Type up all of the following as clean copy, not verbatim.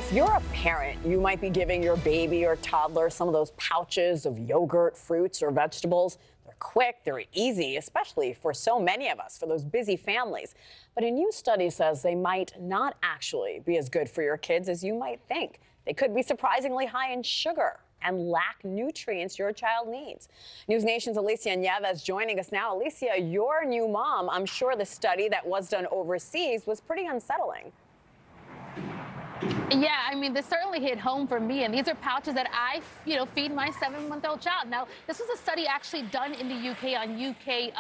If you're a parent, you might be giving your baby or toddler some of those pouches of yogurt, fruits, or vegetables. They're quick, they're easy, especially for so many of us, for those busy families. But a new study says they might not actually be as good for your kids as you might think. They could be surprisingly high in sugar and lack nutrients your child needs. NewsNation's Alicia Nieves joining us now. Alicia, you're a new mom. I'm sure the study that was done overseas was pretty unsettling. Yeah, I mean, this certainly hit home for me, and these are pouches that I, feed my 7-month-old child. Now, this was a study actually done in the UK on UK,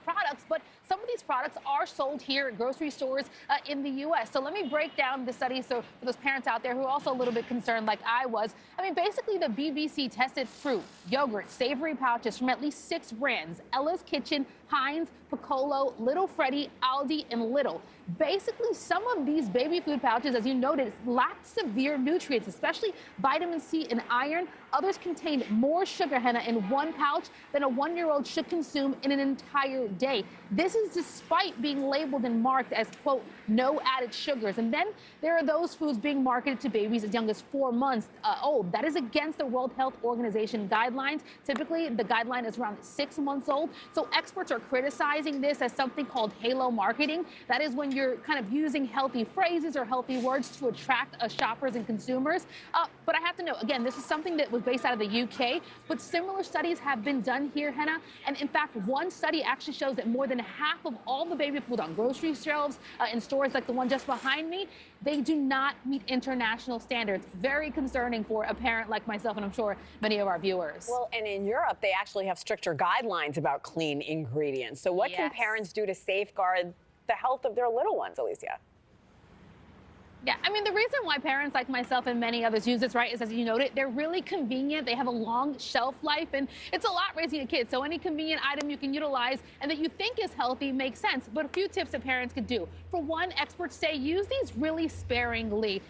products, but some of these products are sold here at grocery stores in the U.S. So let me break down the study so for those parents out there who are also a little bit concerned like I was. I mean, basically, the BBC tested fruit, yogurt, savory pouches from at least 6 brands: Ella's Kitchen, Heinz, Piccolo, Little Freddy, Aldi, and Lidl. Basically, some of these baby food pouches, as you noted, lack severe nutrients, especially vitamin C and iron. Others contained more sugar, Henna, in one pouch than a 1-year-old should consume in an entire day. This is despite being labeled and marked as, quote, no added sugars. And then there are those foods being marketed to babies as young as 4 months old. That is against the World Health Organization guidelines. Typically, the guideline is around 6 months old. So experts are criticizing this as something called halo marketing. That is when you're kind of using healthy phrases or healthy words to attract shoppers and consumers. But I have to know, again, this is something that was based out of the UK, but similar studies have been done here, Henna. And in fact, one study actually shows that more than half of all the baby food on grocery shelves in stores like the one just behind me, they do not meet international standards. Very concerning for a parent like myself, and I'm sure many of our viewers. Well, and in Europe, they actually have stricter guidelines about clean ingredients. So what can parents do to safeguard the health of their little ones, Alicia? Yeah, I mean, the reason why parents like myself and many others use this, right, is, as you noted, they're really convenient. They have a long shelf life, and it's a lot raising a kid. So any convenient item you can utilize and that you think is healthy makes sense. But a few tips that parents could do. For one, experts say use these really sparingly.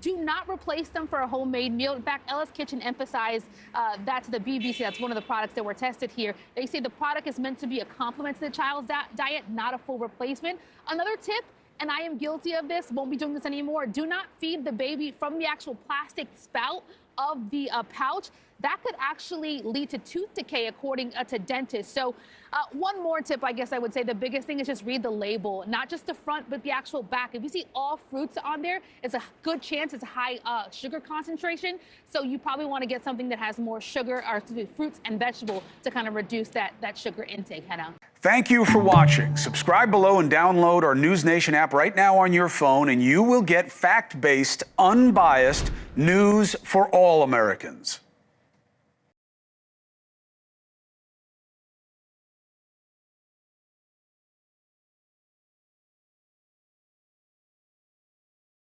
Do not replace them for a homemade meal. In fact, Ella's Kitchen emphasized that to the BBC. That's one of the products that were tested here. They say the product is meant to be a complement to the child's diet, not a full replacement. Another tip, and I am guilty of this, won't be doing this anymore, do not feed the baby from the actual plastic spout of the pouch. That could actually lead to tooth decay, according to dentists. So one more tip, I guess I would say the biggest thing is just read the label, not just the front, but the actual back. If you see all fruits on there, it's a good chance it's a high sugar concentration. So you probably want to get something that has more sugar, or fruits and vegetable, to kind of reduce that sugar intake, Henna. Thank you for watching. Subscribe below and download our NewsNation app right now on your phone, and you will get fact-based, unbiased news for all Americans.